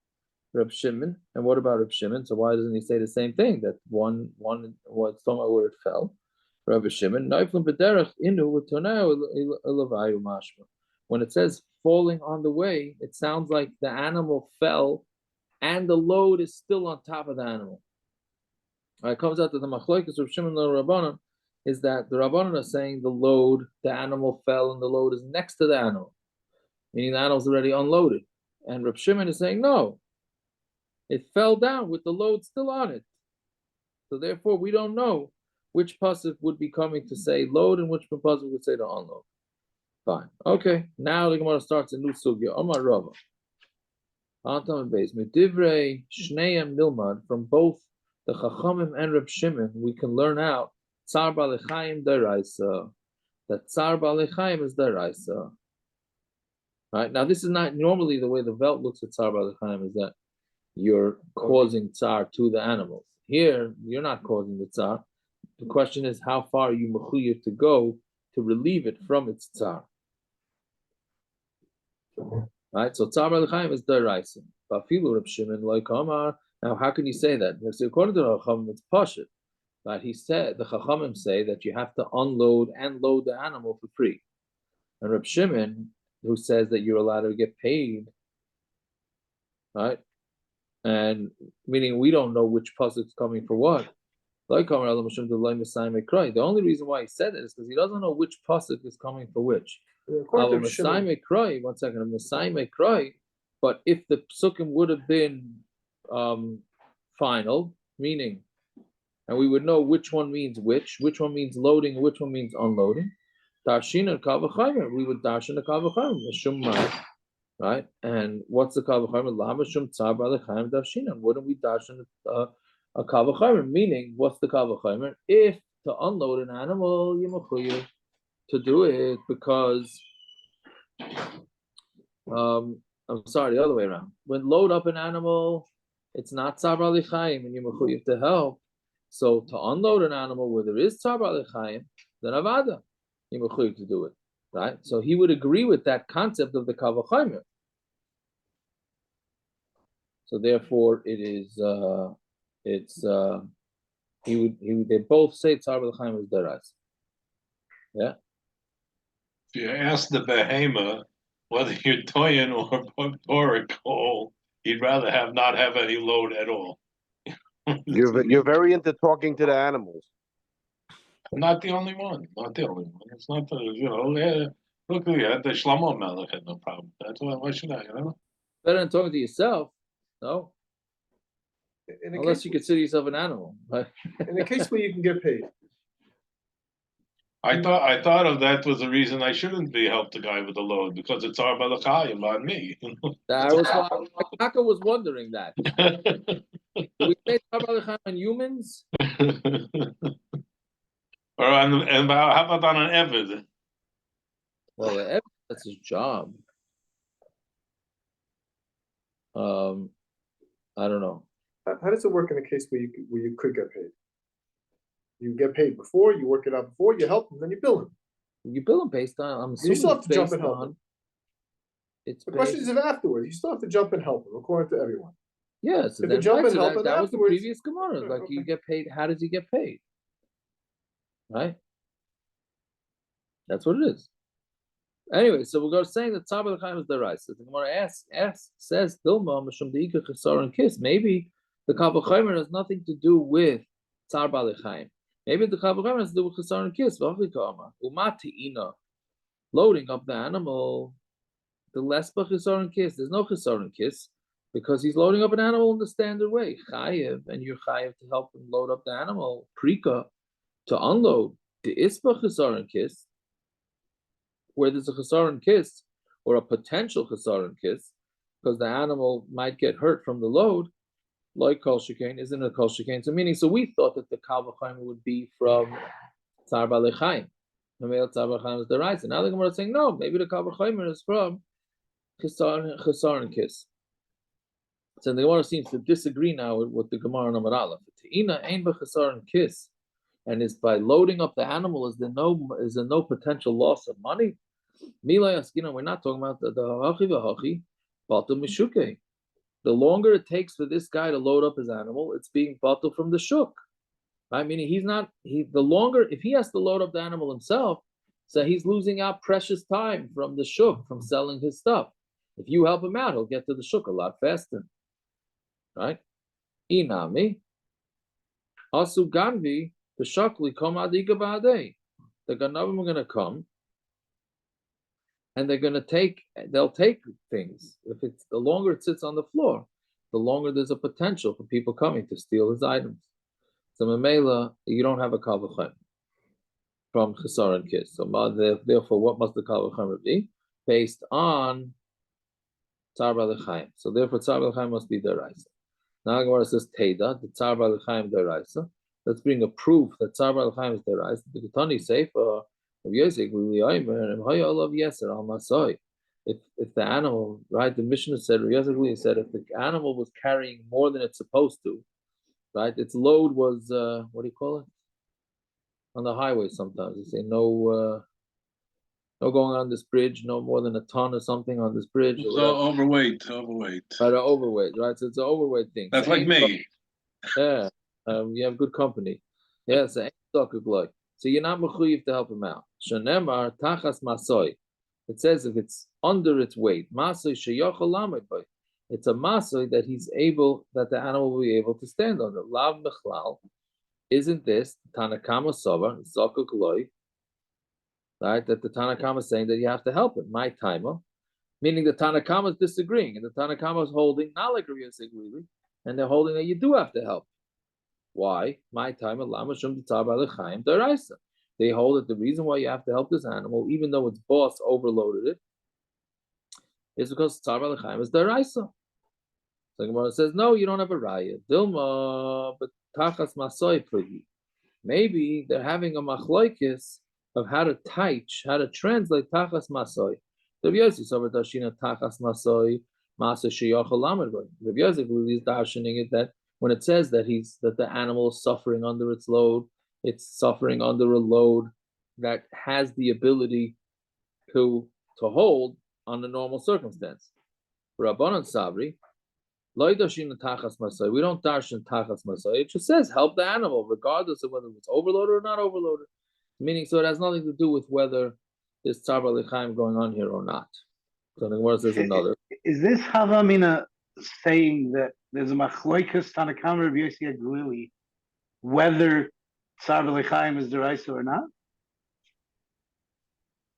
A: Reb Shimon, and what about Reb Shimon? So why doesn't he say the same thing? That one was talking about where it fell. Reb Shimon, when it says falling on the way, it sounds like the animal fell, and the load is still on top of the animal. It comes out that the machlokes of Shimon and Rabbanan is that the Rabbanan are saying the animal fell, and the load is next to the animal, meaning the animal's already unloaded. And Reb Shimon is saying, no, it fell down with the load still on it. So therefore, we don't know which pasuk would be coming to say load and which pasuk would say to unload. Fine. Okay, now the Gemara starts a new sugya. Omar Rava. Antam Beis Medivrei Shneim Nilmad, from both the Chachamim and Reb Shimon, we can learn out Tzar Balechayim Deraisa. That Tzar Balechayim is Deraisa. Right, now this is not normally the way the Velt looks at Tzar Balechayim, is that you're causing Tzar to the animals. Here, you're not causing the Tzar. The question is, how far are you mechuyev to go to relieve it from its Tzar? Right, so Tzar Balechayim is Deraisa. Bafilu Reb Shimon like Amar. Now, how can you say that? Because according to the Chachamim, it's Pashut. But he said, the Chachamim say that you have to unload and load the animal for free. And Reb Shimon, who says that you're allowed to get paid, right? And meaning we don't know which pasuk is coming for what. The only reason why he said it is because he doesn't know which pasuk is coming for which. One second, but if the psukim would have been final, meaning, and we would know which one means which one means loading, and which one means unloading. Darshin and Kavachayim, we would darshan the Kavachayim, right? And what's the Kavachayim? Lama Shum Tzar Balechayim Darshin. Wouldn't we darshan a Kavachayim? Meaning, what's the Kavachayim? If to unload an animal, you mechuyev to do it because I'm sorry, the other way around. When load up an animal, it's not Tzar Balechayim, and you mechuyev to help. So to unload an animal where there is Tzar Balechayim, then avada, you mechuyev to do it, right? So he would agree with that concept of the Kavachayim. So therefore, it is they both say Tzar Balechayim is deras. Yeah.
G: If you ask the behemoth whether you're toyin or oracle, he'd rather not have any load at all.
D: You're very into talking to the animals.
G: Not the only one. It's not the look at the Shlomo Melech had no problem. That's why should I?
A: Better than talking to yourself, no. Unless you consider yourself an animal.
B: In a case where you can get paid.
G: I thought of that was the reason I shouldn't be help the guy with the load, because it's our balachayim on me.
A: Taka was wondering that. Do we say our balachayim on humans?
G: Or how about on an Eved?
A: Well, the Eved, that's his job. I don't know.
B: How does it work in a case where you could get paid? You get paid before, you work it out before, you help him, then you bill him.
A: You bill him based on. I'm assuming
B: you still have to jump and help him.
A: It's
B: The question is
A: based-
B: if afterwards, you still have to jump and help him, according to everyone.
A: yeah. So
B: if
A: then
B: you jump
A: right,
B: and
A: so
B: help
A: that,
B: him
A: that was the
B: afterwards-
A: previous Gemara. Like you
B: okay.
A: get paid. How does he get paid? Right. That's what it is. Anyway, so we're going to saying that Tzar B'Lechaim is the rice. So the Gemara says Dilma Mishum Deika Chesar and Kiss. Maybe the Kal V'Chomer has nothing to do with Tzar B'Lechaim. Maybe the Kal V'Chomer has to do with Chesar and Kiss. Umati Ina, loading up the animal. The lesba Chesar and Kiss. There's no Chesar and Kiss because he's loading up an animal in the standard way. Chayev, and you're chayev to help him load up the animal. Prika, to unload. The Isba Chesar and Kiss, where there's a chesaron kiss or a potential chesaron kiss, because the animal might get hurt from the load, like kol shekain, isn't a kol shekain. So meaning, so we thought that the kal v'chaim would be from tzar b'lechaim. The male tzar b'lechaim is the rice. And now the Gemara is saying no, maybe the kal v'chaim is from chesaron kiss. So the Gemara seems to disagree now with the Gemara on Amar Aleph. Te'ina ein b'chesaron kiss. And is by loading up the animal, is there no potential loss of money? We're not talking about the hachi v'hachi, batul mishuke. The longer it takes for this guy to load up his animal, it's being batul from the shuk. Right? Meaning the longer, if he has to load up the animal himself, so he's losing out precious time from the shuk, from selling his stuff. If you help him out, he'll get to the shuk a lot faster. Right? Inami. Asu ganvi. The shakli come adika ba'adei. The ganavim are going to come, and they'll take things. If it's the longer it sits on the floor, the longer there's a potential for people coming to steal his items. So Mamela, you don't have a kal v'chaim from Chesar and Kiss. So therefore, what must the kal v'chaim be? Based on Tzar B'Lechaim. So therefore, Tzar B'Lechaim must be deraisa. Now Gemara says Teda, the Tzar B'Lechaim deraisa. Let's bring a proof that Tzar B'Lechaim is deraisa. The Ketani Sefer. If the animal, right, the Mishnah said, if the animal was carrying more than it's supposed to, right, its load was, what do you call it? On the highway sometimes, they say no going on this bridge, no more than a ton or something on this bridge.
G: So overweight.
A: Right, overweight, right, so it's an overweight thing.
G: That's
A: so
G: like me.
A: Yeah, you have good company. Yeah, so so you're not mechuyev to help him out. Shanemar tachas masoi. It says if it's under its weight, masoi sheyachol lamed by. It's a masoi that the animal will be able to stand under. Lav mechlal. Isn't this Tanakama Sovar Zakuk Loi? Right, that the Tanakama is saying that you have to help him. My timer, meaning the Tanakama is disagreeing, and the Tanakama is holding not like Rabbi Yosef Glili, and they're holding that you do have to help. Why? My time Lama Shum Tzar B'Lechaim Daraisa. They hold that the reason why you have to help this animal, even though its boss overloaded it, is because Tzar B'Lechaim is Daraisa. So Gemara says, no, you don't have a raya. Dilma, but Tachas Masoi Prigi. Maybe they're having a machloikis of how to translate Tachas Masoi. Rabbi Yosef Sober Dashina Tachas Masoi Masa Sheyachol Lamed. Rabbi Yosef is darshaning it that when it says that the animal is suffering under its load, it's suffering under a load that has the ability to hold under normal circumstance. Rabbanan Sabri, we don't darshan tachas masai. It just says help the animal, regardless of whether it's overloaded or not overloaded. Meaning, so it has nothing to do with whether there's tzar b'lechaim going on here or not. So the Gemara says another.
F: Is this Havamina saying that there's a machloikas Tanakama of Yosef Glili, whether tzar b'lechaim is deraisa or not?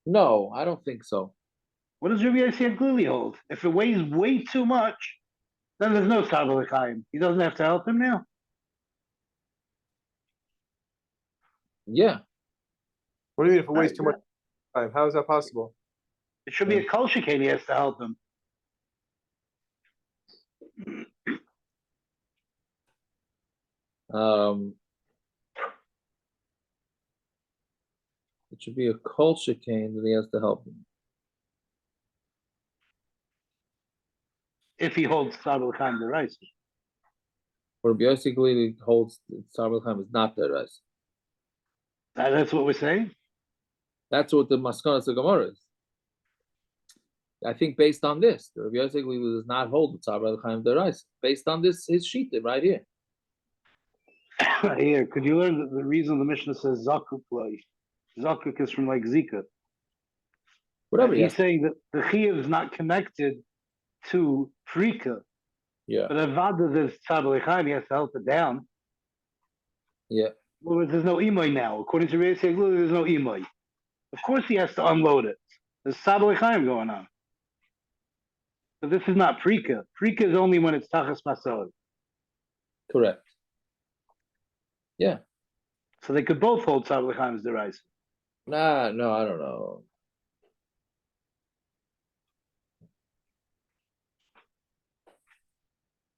A: No, I don't think so.
F: What does Rabbi Yosef Glili hold? If it weighs way too much, then there's no tzar b'lechaim. He doesn't have to help him now.
A: Yeah.
B: What do you mean if it weighs too much time? How is that possible?
F: It should be a kol shekain. He has to help him.
A: It should be a kol shekain that he has to help him.
F: If he holds tzar b'lechaim deraisa.
A: Or basically holds tzar b'lechaim is not deraisa.
F: That's what we're saying?
A: That's what the Maskanas of Gemara is. I think based on this, the Rabbi Yosef does not hold the Tzar B'Chaim Deraisa. Based on this, his shita right here.
F: Here, could you learn the reason the Mishnah says zakuk like? Zakuk is from like Zika.
A: Whatever.
F: And he's
A: Yes.
F: saying that the chiyuv is not connected to frika.
A: Yeah.
F: But Avada, there's Tzar B'Chaim, he has to help it down.
A: Yeah.
F: Well, there's no imay now. According to Rabbi Yosef, there's no imay. Of course he has to unload it. There's Tzar B'Chaim going on. But this is not frika. Frika is only when it's tachas masod.
A: Correct. Yeah.
F: So they could both hold Tzar B'Chaim as the rise.
A: Nah, no, I don't know.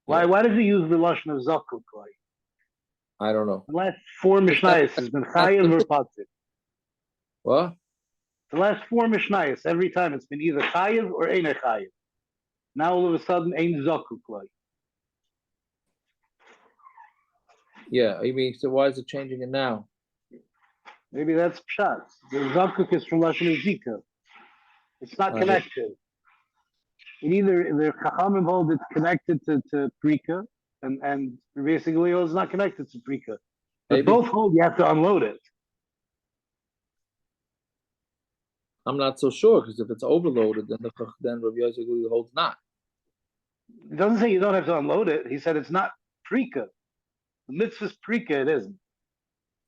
F: Why?
A: Yeah.
F: Why does he use the lashon of zakuk like?
A: I don't know.
F: The last four mishnayos has been chayav or patur.
A: What?
F: The last four mishnayos, every time it's been either chayav or ein chayav. Now all of a sudden, ein zakuk like.
A: Yeah, you mean, so why is it changing it now?
F: Maybe that's pshat. The zakuk is from lashon of zika. It's not connected. In either the chachamim hold it's connected to prika, and basically it's not connected to prika. But
A: Maybe.
F: both hold you have to unload it.
A: I'm not so sure, because if it's overloaded, then Rabbi Yosef holds not.
F: It doesn't say you don't have to unload it. He said it's not prika. The mitzvah's prika, it isn't.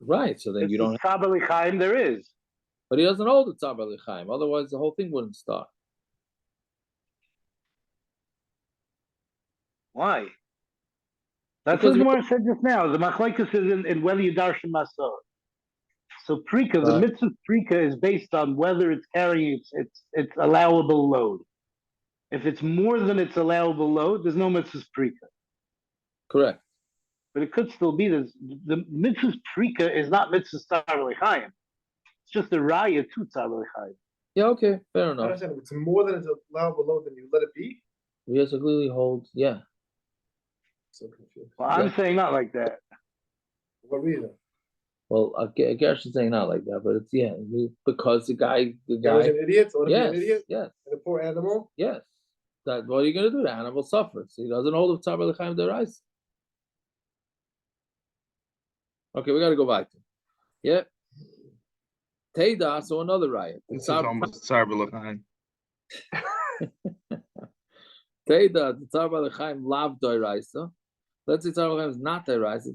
A: Right, so then you don't.
F: Tzar B'Chaim, there is.
A: But he doesn't hold the Tzar B'Chaim. Otherwise, the whole thing wouldn't start.
F: Why? That's
A: Because
F: what Gemara said just now. The machlekes is in whether you darshan masor. So prika, the
A: Right.
F: mitzvah prika is based on whether it's carrying its allowable load. If it's more than its allowable load, there's no mitzvah prika.
A: Correct.
F: But it could still be the mitzvah prika is not mitzvah tzar v'lechaim. It's just a raya to tzar v'lechaim.
A: Yeah, okay, fair
B: I
A: enough.
B: understand. If it's more than it's allowable load, then you let it be.
A: Rabbi Yosef holds, yeah.
B: So confused.
F: Well, I'm
A: Yeah.
F: saying not like that.
B: For what reason?
A: Well, I guess you're saying not like that, but it's, yeah, because the guy.
B: Guy was an idiot. So
A: Yes,
B: an idiot.
A: yes,
B: And a poor animal.
A: yes. That what are you going to do? The animal suffers. He doesn't hold the Tzar B'Chaim Deraisa. Okay, we got to go back to. Yeah. Teda, so another riot.
E: This is almost Tzar B'Chaim.
A: Teda, the Tzar B'Chaim lav Deraisa. Let's say Tzar B'Chaim is not Deraisa.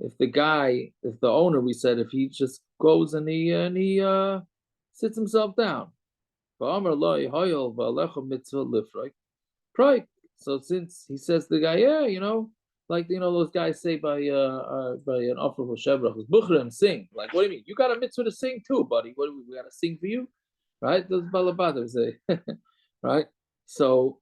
A: If the guy, if the owner, we said, if he just goes and he sits himself down. So since he says to the guy, yeah, like those guys say by an offer of Shevrach, Bukhrim, sing. Like, what do you mean? You got a mitzvah to sing too, buddy. What do we gotta sing for you? Right? Those Balabadim say. Right? So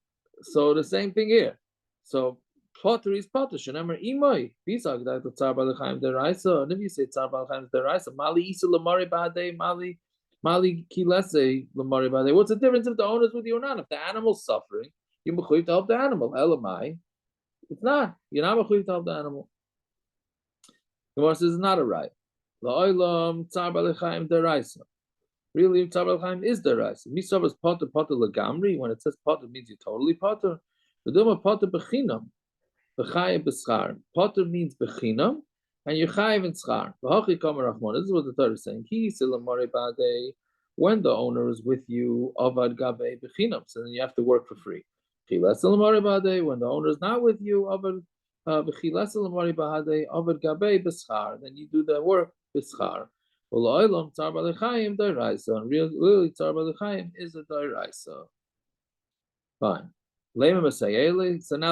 A: the same thing here. So Potter is Potter. Shenemar Imai. Bisag that the Tzar B'Chaim Deraisa. And if you say Tzar B'Chaim Deraisa, Mali Isa Lamari Bade, Mali Kilese Lamari Bade. What's the difference if the owner's with you or not? If the animal's suffering, you're mechuyev to help the animal. Elamai. It's not. You're not mechuyev to help the animal. The Gemara says it's not a right. La'olam Tzar B'Chaim Deraisa. Really, Tzar B'Chaim is Deraisa. Misav is Potter Lagamri. When it says Potter, it means you're totally Potter. V'duma Potter B'chinam. B'chayev b'schar. Potter means b'chinam, and you're chayev in schar. V'hachi kamer rachman. This is what the Torah is saying. Ki silamari b'adei. When the owner is with you, avad gabe b'chinam. So then you have to work for free. Chilas silamari b'adei. When the owner is not with you, avad b'chilas silamari b'adei, avad gabe b'schar. Then you do the work b'schar. V'lo'olam tzar b'lechayim da'iraisa. And really, tzar b'lechayim is a da'iraisa. Fine. So now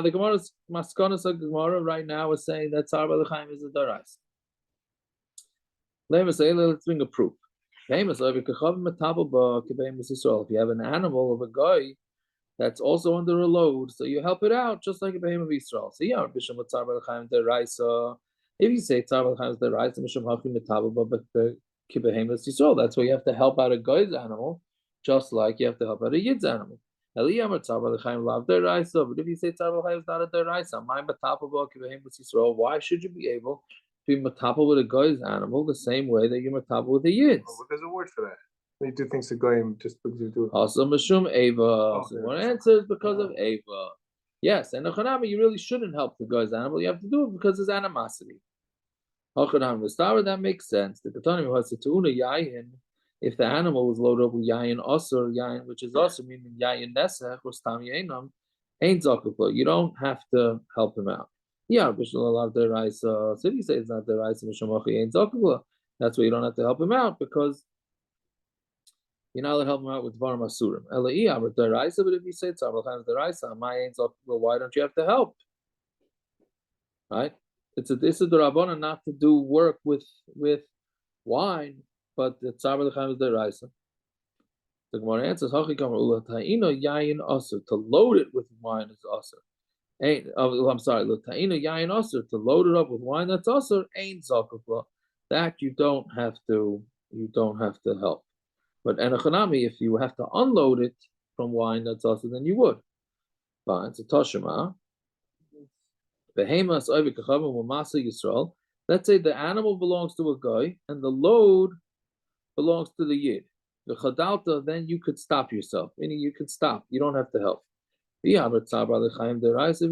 A: the Gemara's Maskonas of Gemara right now is saying that Tzar B'Chaim is a Darais. Let's bring a proof. If you have an animal of a guy that's also under a load, so you help it out just like a behem of Israel. So yeah, Bisham Tzar B'Chaim Deraisa. If you say Tzar B'Chaim is Deraisa, Bisham Hakim Metabel Kibehem of Israel. That's why you have to help out a guy's animal, just like you have to help out a Yid's animal. But if you say Tzar B'Chaim is not a deraisa, why should you be able to be matapel with a guy's animal the same way that you're matapel with a yid's?
B: What does it work for that? When you do things to Goyim just because you do it.
A: Also, Mashum Ava. So
B: Okay.
A: one answer is because of Ava. Yes, and Achanami, you really shouldn't help the guy's animal. You have to do it because of his animosity. Achanami, the star that makes sense. The Katanim has to tuna yayin. If the animal was loaded up with yayin osur, yayin which is also meaning yayin nesach or stam yainam, ain't zakuklo. You don't have to help him out. Yeah, b'shalalav deraisa. So if you say it's not deraisa, mishamachi ain't zakuklo. That's why you don't have to help him out because you're not allowed to help him out with Dvarim Asurim. Elai but deraisa, but if you say tzar l'chaim deraisa, my ain't zakuklo. Why don't you have to help? Right? It's a Rabbanan not to do work with wine, but the tzar l'chaim is deraisa. The Gemara answers, yayin asur, to load it with wine is asur. I'm sorry, l'ta'ina yayin asur, to load it up with wine that's asur, ain't zakukla. That you don't have to help. But enochanami, if you have to unload it from wine that's asur, then you would. Fine, it's a toshima. Behemas oivik kachavim u'masa Yisrael. Let's say the animal belongs to a guy and the load belongs to the yid. The chadalta, then you could stop yourself. Meaning you could stop. You don't have to help. If you say tzar b'lechaim deraisa,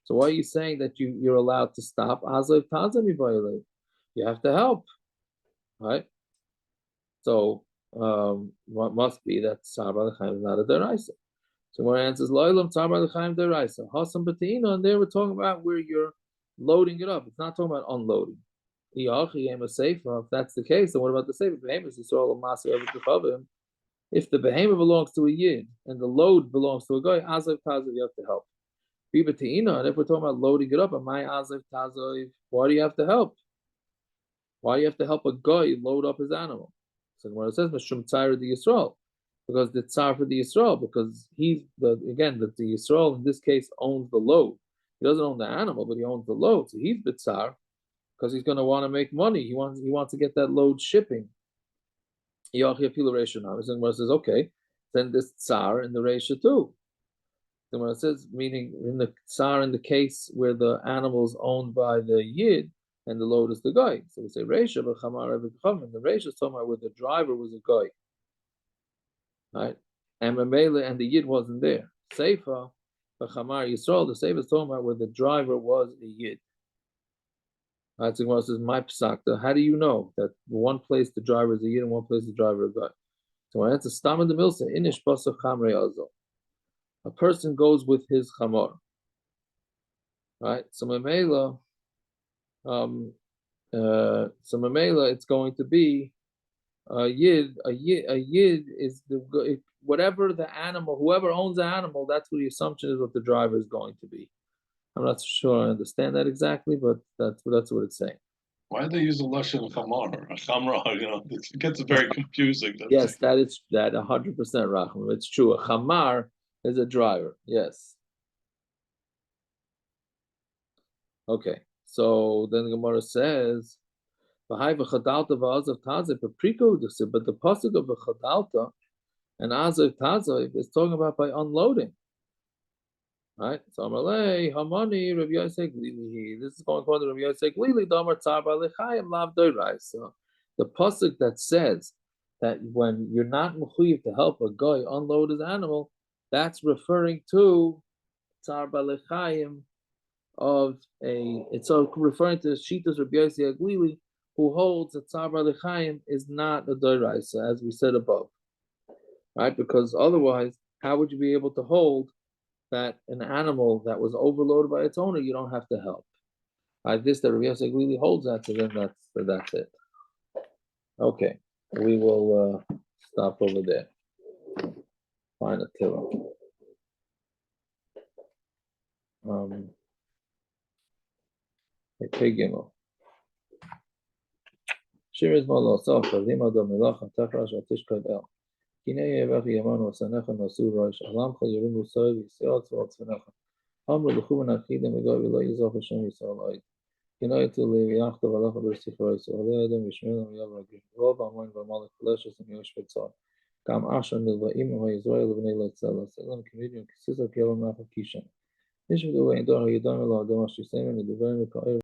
A: so why are you saying that you're allowed to stop? You have to help, right? So what must be that tzar b'lechaim is not a deraisa. So one answers lo'ilam tzar b'lechaim deraisa hasam b'teina, and there we're talking about where you're loading it up. It's not talking about unloading. If that's the case, then what about the sefer? If the behemoth belongs to a yid and the load belongs to a guy, azav tazav, you have to help. And if we're talking about loading it up, my azav tazav, why do you have to help? Why do you have to help a guy load up his animal? So when it says Mashum Tzar the Yisrael, because the Tzar for the Yisrael, because the Yisrael in this case owns the load. He doesn't own the animal, but he owns the load. So he's the Tzar because he's going to want to make money. He wants to get that load shipping. So Gemara says, okay, then this Tsar in the Reisha too. Gemara says, meaning in the Tsar in the case where the animal is owned by the Yid and the load is the guy. So we say Reisha, but Chamar and the Reisha is talking about where the driver was a guy. Right? And Mamela and the Yid wasn't there. Seifa, but Chamar Yisrael, the Seifa is talking about where the driver was a Yid. Right, so Gemara says, my psakta, how do you know that one place the driver is a yid and one place the driver is a guy? So I answer, stam in the milsa, inish pasach chamrei azo. A person goes with his chamor. Right, so mamela, it's going to be a yid. A yid is whatever the animal, whoever owns the animal. That's what the assumption is what the driver is going to be. I'm not sure I understand that exactly, but that's what it's saying.
G: Why do they use a lashon chamar or chamra? It gets very confusing.
A: Yes, that 100% Rachman. It's true. A chamar is a driver. Yes. Okay. So then the Gemara says, but the pasuk of the chadalta and azav tazav is talking about by unloading. Right? So Amalei, Hamani, Rabbi Yosef Glili. This is going according to Rabbi Yosef Glili, Damar Tzar B'Lechayim Lav Doirai. So the pasuk that says that when you're not mechuyev to help a guy unload his animal, that's referring to Tzar B'Lechayim it's referring to Shitas Rabbi Yosef Glili, who holds that Tzar B'Lechayim is not a Doirai, as we said above. Right? Because otherwise, how would you be able to hold that an animal that was overloaded by its owner, you don't have to help? This that Rabbi Yosef really holds that, so then that's it. Okay, we will stop over there. Find a tiller. Okay, Gimel. Shir is malo sof, Lima do Melacha, Tachrash, Atishkad El. Kinei Yevach Yamanu, Sanecha, Nasu Rosh, Alamcha, Yerimu Soy, Yisrael, Tzvat, Sanecha. Amr Luchuvan Achidem, Ego, Vila Yizov, Hashem, Yisrael, Oid. Kinei to Leviachta, Valacha, Bersichrois, Oleadem, Yishmel, Yavar, Gishvov, Amoin, Vamalek, Fleshes, and Yosh Petzor. Gam Asher, Nilvaim, Israel, Vnei Letzela, Selam, Comedian, Kisisa, Kielam, Nafa, Kishan. Ishvidu, Veindor, Yadam, Elah, Damash, Yisem, and the Divine,